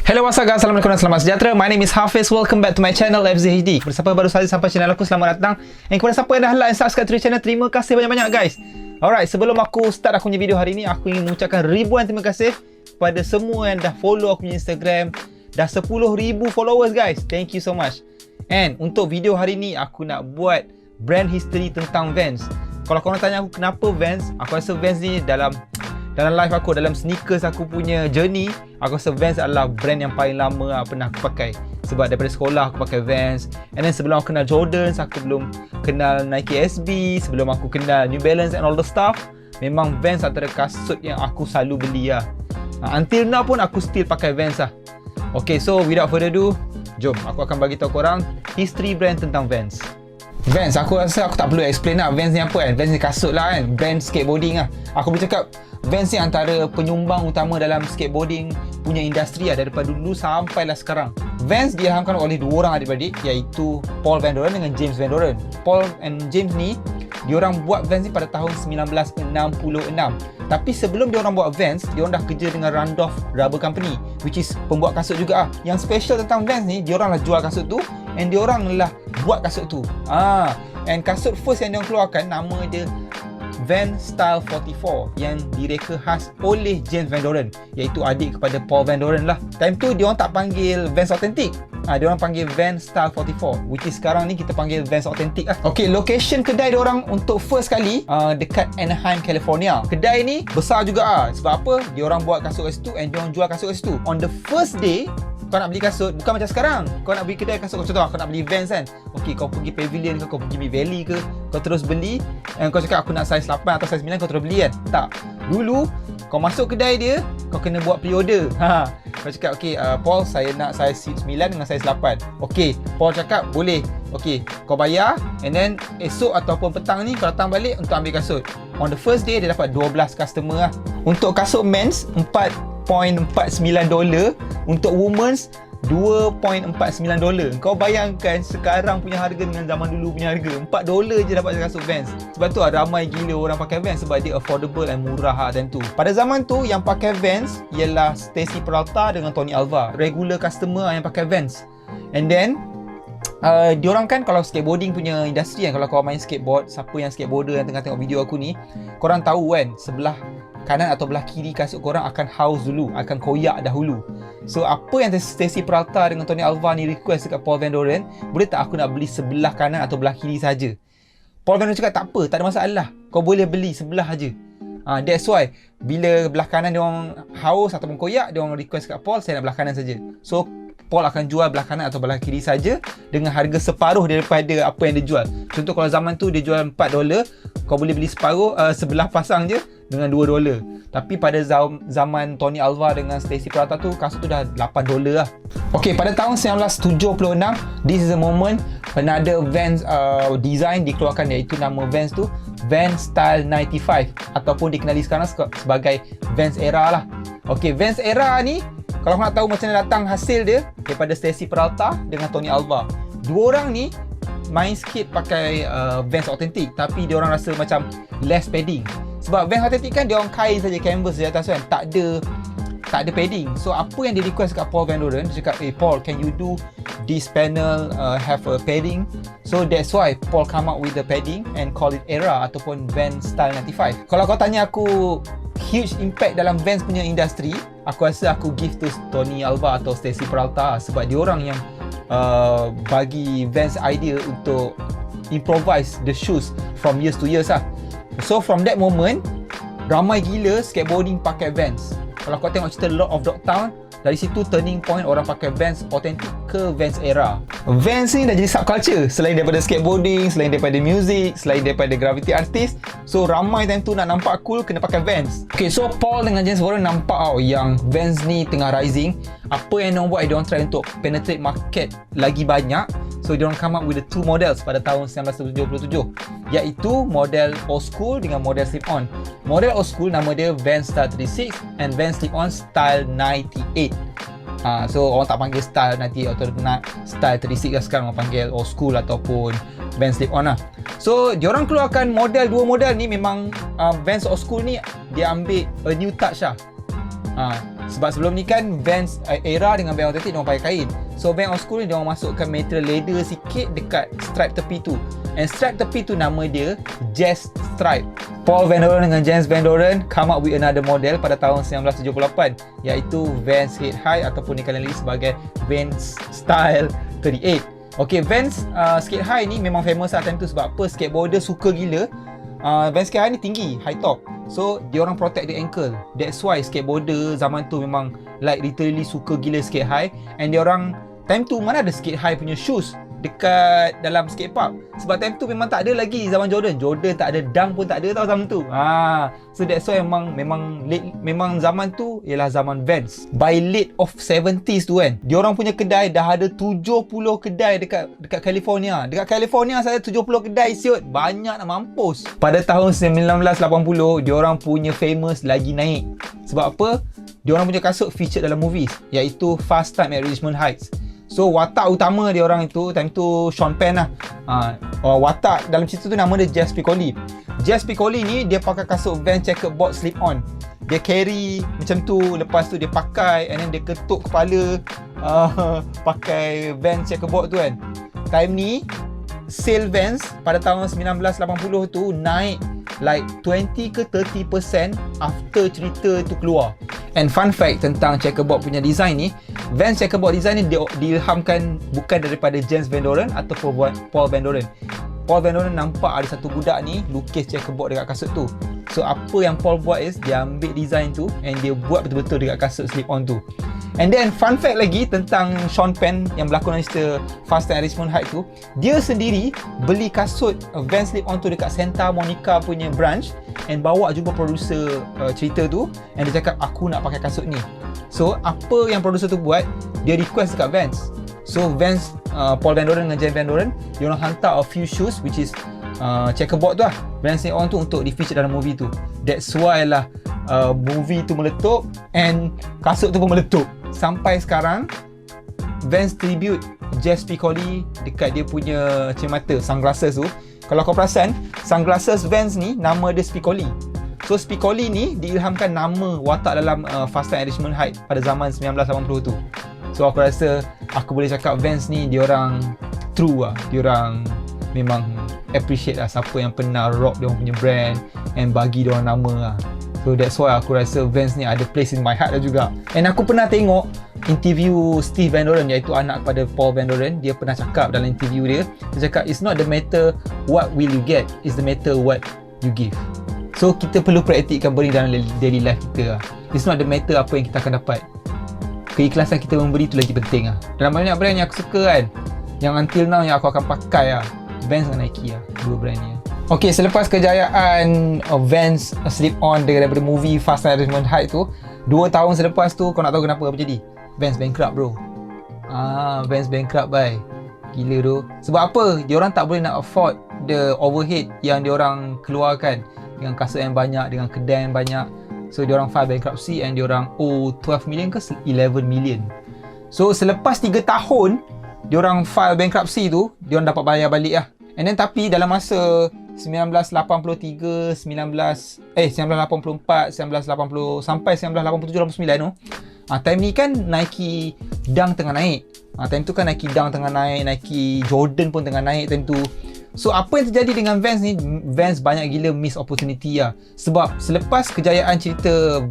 Hello, what's up guys? Assalamualaikum dan selamat sejahtera. My name is Hafiz. Welcome back to my channel FZHD. Kepada siapa baru saja sampai channel aku, selamat datang. Dan kepada siapa yang dah like dan subscribe to the channel, terima kasih banyak-banyak guys. Alright, sebelum aku start aku punya video hari ni, aku ingin mengucapkan ribuan terima kasih kepada semua yang dah follow aku punya Instagram. Dah 10,000 followers guys. Thank you so much. And untuk video hari ni, aku nak buat brand history tentang Vans. Kalau korang tanya aku kenapa Vans, aku rasa Vans ni dalam life aku, dalam sneakers aku punya journey, aku rasa Vans adalah brand yang paling lama pernah aku pakai. Sebab daripada sekolah aku pakai Vans. And then sebelum aku kenal Jordans, aku belum kenal Nike SB, sebelum aku kenal New Balance and all the stuff, memang Vans antara kasut yang aku selalu beli lah. Until now pun aku still pakai Vans lah. Okay, so without further ado, jom aku akan bagi tahu korang history brand tentang Vans. Vans, aku rasa aku tak perlu explain lah Vans ni apa kan. Vans ni kasut lah kan, brand skateboarding lah. Aku boleh cakap Vans ni antara penyumbang utama dalam skateboarding punya industri lah, daripada dulu sampailah sekarang. Vans diilhamkan oleh dua orang adik-beradik, iaitu Paul Van Doren dengan James Van Doren. Paul and James ni, diorang buat Vans ni pada tahun 1966. Tapi sebelum diorang buat Vans, diorang dah kerja dengan Randolph Rubber Company, which is pembuat kasut juga ah. Yang special tentang Vans ni, diorang lah jual kasut tu, and diorang lah buat kasut tu. And kasut first yang diorang keluarkan, nama dia Vans Style 44, yang direka khas oleh James Van Doren, iaitu adik kepada Paul Van Doren lah. Time tu diorang tak panggil Vans Authentic, diorang panggil Vans Style 44, which is sekarang ni kita panggil Vans Authentic lah. Okay, location kedai diorang untuk first kali dekat Anaheim, California. Kedai ni besar juga lah. Sebab apa? Diorang buat kasut kat situ and diorang jual kasut kat situ. On the first day, kau nak beli kasut, bukan macam sekarang kau nak beli kedai kasut, contoh kau nak beli Vans kan, ok, kau pergi Pavilion ke, kau pergi Mid Valley ke, kau terus beli and kau cakap aku nak size 8 atau size 9, kau terus beli kan. Tak, dulu kau masuk kedai dia, kau kena buat pre-order. Kau cakap ok, Paul, saya nak size 9 dengan size 8. ok, Paul cakap boleh. ok, kau bayar and then esok ataupun petang ni kau datang balik untuk ambil kasut. On the first day dia dapat 12 customer lah. Untuk kasut men's $4.49, untuk women's $2.49. Kau bayangkan sekarang punya harga dengan zaman dulu punya harga, $4 je dapat kasut Vans. Sebab tu ramai gila orang pakai Vans, sebab dia affordable dan murah time tu. Pada zaman tu yang pakai Vans ialah Stacy Peralta dengan Tony Alva, regular customer yang pakai Vans. And then diorang kan, kalau skateboarding punya industri kan, kalau kau main skateboard, siapa yang skateboarder yang tengah tengok video aku ni, korang tahu kan, sebelah kanan atau belah kiri kasut korang akan house dulu, akan koyak dahulu. So apa yang Stacy Peralta dengan Tony Alva ni request dekat Paul Van Doren, boleh tak aku nak beli sebelah kanan atau belah kiri saja? Paul Van Doren cakap tak apa, tak ada masalah, kau boleh beli sebelah aja. That's why bila belah kanan diorang haus ataupun koyak, diorang request kat Paul, saya nak belah kanan saja. So Paul akan jual belah kanan atau belah kiri saja dengan harga separuh daripada apa yang dia jual. Contoh kalau zaman tu dia jual $4, kau boleh beli separuh, sebelah pasang je dengan $2. Tapi pada zaman Tony Alva dengan Stacy Peralta tu, kasut tu dah $8 lah. Okay, pada tahun 1976, this is the moment another Vans design dikeluarkan, iaitu nama Vans tu Vans Style 95, ataupun dikenali sekarang sebagai Vans Era lah. Okay, Vans Era ni, kalau nak tahu macam mana datang hasil dia, daripada Stacy Peralta dengan Tony Alva. Dua orang ni main skate pakai Vans Authentic, tapi dia orang rasa macam less padding. Sebab Vans Authentic kan dia orang kain saja, canvas di atas kan, tak ada padding. So apa yang dia request kat Paul Van Doren, dia cakap, Paul, can you do this panel have a padding? So that's why Paul come up with the padding and call it Era ataupun Vans Style 95. Kalau kau tanya aku huge impact dalam Vans punya industri, aku rasa aku give to Tony Alva atau Stacy Peralta, sebab dia orang yang bagi Vans idea untuk improvise the shoes from years to years lah. So from that moment, ramai gila skateboarding pakai Vans. Kalau kau tengok cerita Lord of Dogtown, dari situ turning point orang pakai Vans Authentic ke Vans Era. Vans ni dah jadi subculture, selain daripada skateboarding, selain daripada music, selain daripada graffiti artist. So ramai time tu nak nampak cool, kena pakai Vans. Okay, so Paul dengan James Warren nampak yang Vans ni tengah rising. Apa yang diorang buat, diorang try untuk penetrate market lagi banyak. So diorang come up with the two models pada tahun 1977, iaitu model old school dengan model slip-on. Model old school nama dia Vans Style 36 and Vans slip-on Style 98. So orang tak panggil Style 98 atau Style 36 lah, sekarang orang panggil old school ataupun Vans slip-on lah. So diorang keluarkan dua model ni, memang Vans old school ni dia ambil a new touch lah. Sebab sebelum ni kan Vans era dengan band autentik diorang pakai kain. So band old school ni diorang masukkan material leather sikit dekat stripe tepi tu. And stripe tepi tu nama dia Jazz Stripe. Paul Van Doren dengan James Van Doren come up with another model pada tahun 1978, iaitu Vans Head High ataupun yang kalian lihat sebagai Vans Style 38. Okay, Vans skate high ni memang famous lah time tu. Sebab apa? Skateboarder suka gila. Vans skate high ni tinggi, high top. So, diorang protect the ankle. That's why skateboarder zaman tu memang like literally suka gila skate high. And diorang time tu mana ada skate high punya shoes dekat dalam skate park. Sebab time tu memang tak ada lagi zaman Jordan. Jordan tak ada, Dunk pun tak ada tau zaman tu. So that's why memang zaman tu ialah zaman Vans. By late of 70s tu kan, diorang punya kedai dah ada 70 kedai dekat California. Dekat California saya 70 kedai siut. Banyak nak mampus. Pada tahun 1980, diorang punya famous lagi naik. Sebab apa? Diorang punya kasut featured dalam movies, iaitu Fast Time at Richmond Heights. So watak utama dia orang itu time tu Sean Penn lah. Watak dalam cerita tu nama dia Jazz Piccoli. Jazz Piccoli ni dia pakai kasut Vans checkerboard slip on. Dia carry macam tu, lepas tu dia pakai and then dia ketuk kepala pakai Vans checkerboard tu kan. Time ni sale Vans pada tahun 1980 tu naik like 20 ke 30% after cerita tu keluar. And fun fact tentang checkerboard punya design ni, Vans checkerboard design ni diilhamkan bukan daripada James Van Doren ataupun Paul Van Doren. Paul Van Doren nampak ada satu budak ni lukis checkerboard dekat kasut tu. So apa yang Paul buat is dia ambil design tu and dia buat betul-betul dekat kasut slip on tu. And then fun fact lagi tentang Sean Penn yang berlakon dalam cerita Fast Time at Richmond Heights tu, dia sendiri beli kasut Vans slip on tu dekat Santa Monica punya branch and bawa jumpa producer cerita tu and dia cakap aku nak pakai kasut ni. So apa yang producer tu buat, dia request dekat Vans. So Vans, Paul Van Doren dengan James Van Doren, dia orang hantar a few shoes which is checkerboard tu lah, Vans slip on tu untuk di feature dalam movie tu. That's why lah movie tu meletup and kasut tu pun meletup. Sampai sekarang Vans tribute Jazz Piccoli dekat dia punya cermin mata, sunglasses tu. Kalau kau perasan, sunglasses Vans ni nama dia Spicoli. So Spicoli ni diilhamkan nama watak dalam Fast Time at Richmond Heights pada zaman 1980 tu. So aku rasa aku boleh cakap Vans ni diorang true lah. Diorang memang appreciate lah siapa yang pernah rock diorang punya brand and bagi diorang nama lah. So that's why aku rasa Vans ni ada place in my heart lah juga. And aku pernah tengok interview Steve Van Doren, iaitu anak kepada Paul Van Doren. Dia pernah cakap dalam interview dia, dia cakap it's not the matter what will you get, it's the matter what you give. So kita perlu praktikkan benda dalam daily life kita lah. It's not the matter apa yang kita akan dapat, keikhlasan kita memberi tu lagi penting lah. Dalam banyak brand yang aku suka kan, yang until now yang aku akan pakai lah, Vans dengan Nike lah, dua brand ni. Okay, selepas kejayaan Vans slip-on daripada movie Fast Time at Richmond Heights tu, 2 tahun selepas tu, kau nak tahu kenapa apa jadi? Vans bankrupt bro. Vans bankrupt bye. Gila tu. Sebab apa? Diorang tak boleh nak afford the overhead yang diorang keluarkan dengan kasut yang banyak, dengan kedai yang banyak. So diorang file bankruptcy and diorang owe 12 million ke 11 million. So selepas 3 tahun diorang file bankruptcy tu, diorang dapat bayar balik lah. And then tapi dalam masa 1984, 1984 sampai 1987-89 tu, time ni kan Nike Dunk tengah naik. Time tu kan Nike Dunk tengah naik, Nike Jordan pun tengah naik time tu. So apa yang terjadi dengan Vans ni, Vans banyak gila miss opportunity lah. Sebab selepas kejayaan cerita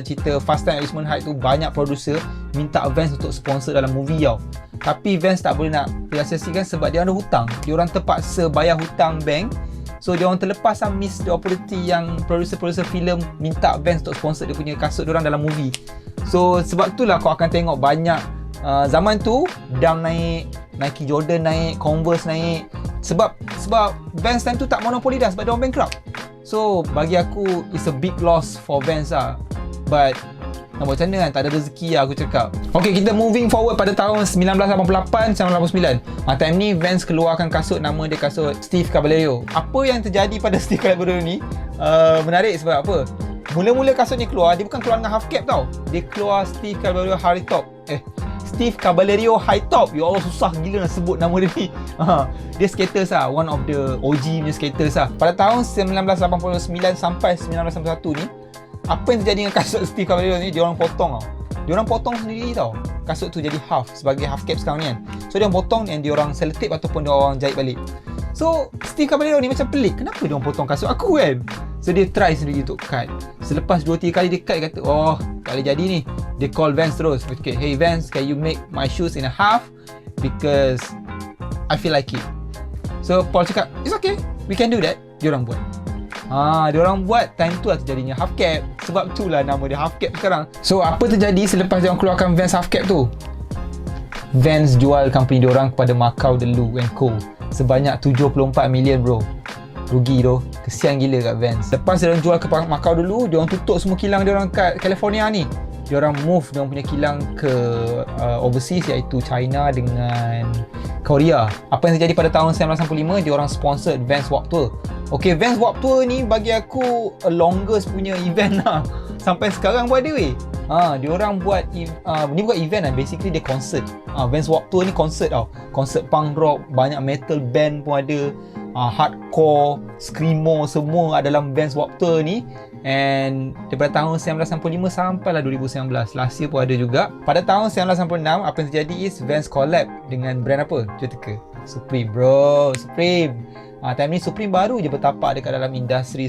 cerita Fast Time at Richmond Heights tu, banyak producer minta Vans untuk sponsor dalam movie tau. Tapi Vans tak boleh nak realisasikan sebab dia ada hutang. Dia orang terpaksa bayar hutang bank. So dia orang terlepas lah miss the opportunity yang producer-producer filem minta Vans untuk sponsor dia punya kasut dia orang dalam movie. So sebab itulah kau akan tengok banyak zaman tu Dunk naik, Nike Jordan naik, Converse naik. Sebab Vans time tu tak monopoli dah sebab dia orang bankrupt. So bagi aku it's a big loss for Vans lah. But nak buat macam mana kan, tak ada rezeki lah aku cakap. Okay, kita moving forward pada tahun 1988-1989. Time ni Vans keluarkan kasut, nama dia kasut Steve Caballero. Apa yang terjadi pada Steve Caballero ni menarik sebab apa? Mula-mula kasut ni keluar, dia bukan keluar dengan half cap tau. Dia keluar Steve Caballero High Top. Steve Caballero High Top. Ya Allah, susah gila nak sebut nama dia ni. Dia skaters lah, one of the OG punya skaters lah. Pada tahun 1989 sampai 1991 ni, apa yang terjadi dengan kasut Steve Caballero ni, diorang potong tau. Diorang potong sendiri tau. Kasut tu jadi half, sebagai half cap sekarang ni kan. So diorang potong dan diorang selotip ataupun diorang jahit balik. So Steve Caballero ni macam pelik, kenapa diorang potong kasut aku kan? So dia try sendiri untuk cut. Selepas 2-3 kali dia cut, dia kata oh tak boleh jadi ni. Dia call Vans terus, okay, hey Vans, can you make my shoes in a half because I feel like it. So Paul cakap, it's okay, we can do that. Diorang buat. Diorang buat, time tu lah terjadinya half cap. Sebab tu lah nama dia half cap sekarang. So apa terjadi selepas diorang keluarkan Vans half cap tu? Vans jual company diorang kepada Macau Delu & Co sebanyak 74 million bro. Rugi tu. Kesian gila kat Vans. Lepas diorang jual ke Macau dulu, diorang tutup semua kilang diorang kat California ni. Diorang move diorang punya kilang ke overseas, iaitu China dengan Korea. Apa yang terjadi pada tahun 1995, diorang sponsored Vans Warped Tour. Okay, Vans Warped Tour ni bagi aku longest punya event lah. Sampai sekarang pun ada weh. Diorang buat ni bukan event lah, basically dia concert. Vans Warped Tour ni concert tau. Concert punk rock, banyak metal band pun ada. Hardcore, screamo, semua ada dalam Vans Warped Tour ni. And daripada tahun 1995 sampailah 2019, last year pun ada juga. Pada tahun 1996, apa yang terjadi is Vans collab dengan brand apa? Cuba teka. Supreme bro, Supreme. Time ni Supreme baru je bertapak dekat dalam industri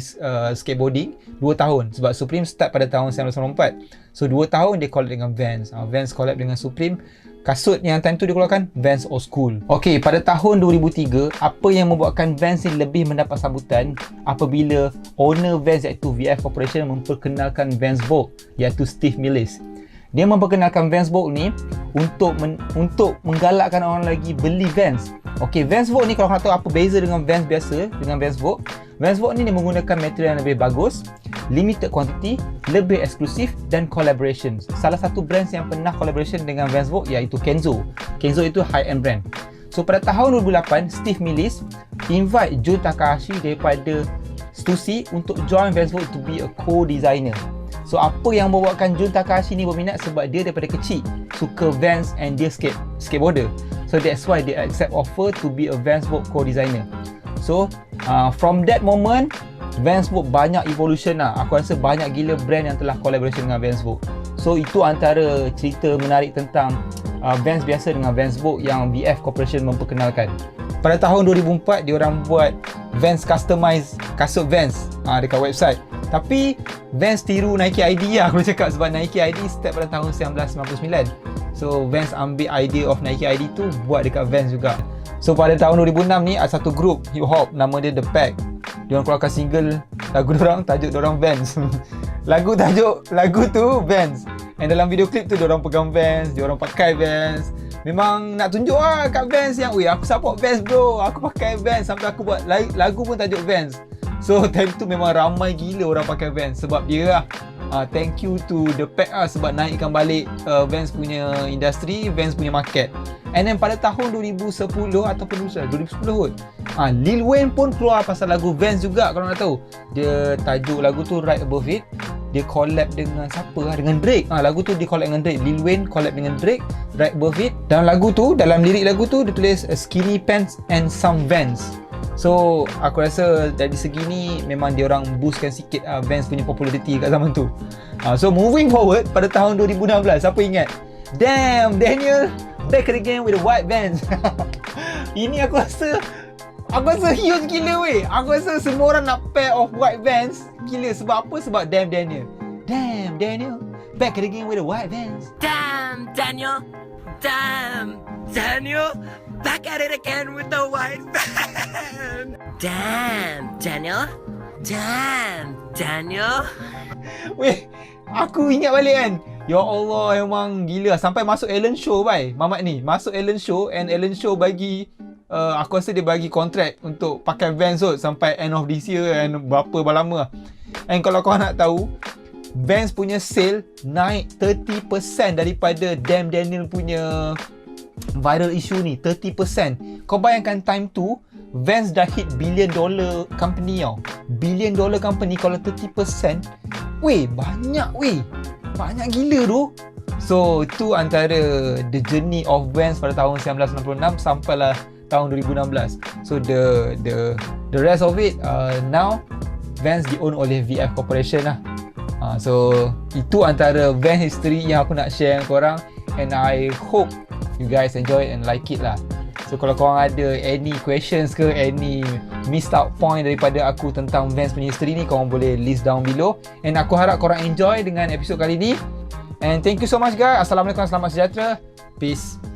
skateboarding 2 tahun. Sebab Supreme start pada tahun 1994. So 2 tahun dia collab dengan Vans. Vans collab dengan Supreme. Kasut yang time tu dia keluarkan Vans Old School. Okay, pada tahun 2003, apa yang membuatkan Vans ni lebih mendapat sambutan apabila owner Vans iaitu VF Corporation memperkenalkan Vans Vogue iaitu Steve Millis. Dia memperkenalkan Vans Vogue ni untuk menggalakkan orang lagi beli Vans. Okay, Vans Vogue ni kalau korang tahu apa beza dengan Vans biasa dengan Vans Vogue. Vans Vogue ni dia menggunakan material yang lebih bagus, limited quantity, lebih eksklusif dan collaborations. Salah satu brand yang pernah collaboration dengan Vans Vogue iaitu Kenzo. Kenzo itu high-end brand. So pada tahun 2008, Steve Millis invite Jun Takahashi daripada Stussy untuk join Vans Vogue to be a co-designer. So apa yang membuatkan Jun Takahashi ni berminat? Sebab dia daripada kecil suka Vans and dia skateboarder. So that's why they accept offer to be a Vans Vogue co-designer. So from that moment, Vans Vogue banyak evolution lah. Aku rasa banyak gila brand yang telah collaboration dengan Vans Vogue. So itu antara cerita menarik tentang Vans biasa dengan Vans Vogue yang VF Corporation memperkenalkan. Pada tahun 2004, diorang buat Vans customize kasut Vans dekat website. Tapi Vans tiru Nike ID lah aku cakap, sebab Nike ID start pada tahun 1999. So Vans ambil idea of Nike ID tu buat dekat Vans juga. So pada tahun 2006 ni ada satu group hip hop nama dia The Pack. Diorang keluarkan single lagu diorang, tajuk diorang Vans. lagu tu Vans. And dalam video klip tu diorang pegang Vans, diorang pakai Vans. Memang nak tunjuk lah kat Vans yang weh aku support Vans bro, aku pakai Vans, sampai aku buat lagu pun tajuk Vans. So time tu memang ramai gila orang pakai Vans sebab dia lah. Thank you to The Pack lah sebab naikkan balik Vans punya industri, Vans punya market. And then pada tahun 2010 ataupun 2010 kot, Lil Wayne pun keluar pasal lagu Vans juga kalau nak tahu. Dia tajuk lagu tu Right Above It. Dia collab dengan siapa lah? Dengan Drake. Lagu tu dia collab dengan Drake. Lil Wayne collab dengan Drake, Right Above It. Dalam lagu tu, dalam lirik lagu tu dia tulis skinny pants and some Vans. So aku rasa dari segi ni memang dia orang boostkan sikit Vans punya populariti kat zaman tu. So moving forward pada tahun 2016, siapa ingat? Damn, Daniel back again with the white Vans. Ini aku rasa huge gila weh. Aku rasa semua orang nak pair of white Vans. Gila sebab apa? Sebab damn Daniel. Damn Daniel back again with the white Vans. Damn Daniel. Damn Daniel back at it again with the white van. Damn Daniel. Damn Daniel. Weh, aku ingat balik kan. Ya Allah, memang gila. Sampai masuk Ellen Show bai. Mamat ni masuk Ellen Show, and Ellen Show bagi aku rasa dia bagi kontrak untuk pakai Vans kot sampai end of this year and berapa lama. And kalau kau nak tahu, Vans punya sale naik 30% daripada Damn Daniel punya viral issue ni. 30%. Kau bayangkan time tu Vans dah hit $1 billion company tau. $1 billion company kalau 30%, weh banyak weh. Banyak gila tu. So itu antara the journey of Vans pada tahun 1996 sampailah tahun 2016. So the rest of it now Vans di-own oleh VF Corporation lah. So itu antara van history yang aku nak share dengan korang, and I hope you guys enjoy it and like it lah. So kalau korang ada any questions ke, any missed out point daripada aku tentang Vans punya history ni, korang boleh list down below. And aku harap korang enjoy dengan episod kali ni. And thank you so much guys. Assalamualaikum, selamat sejahtera. Peace.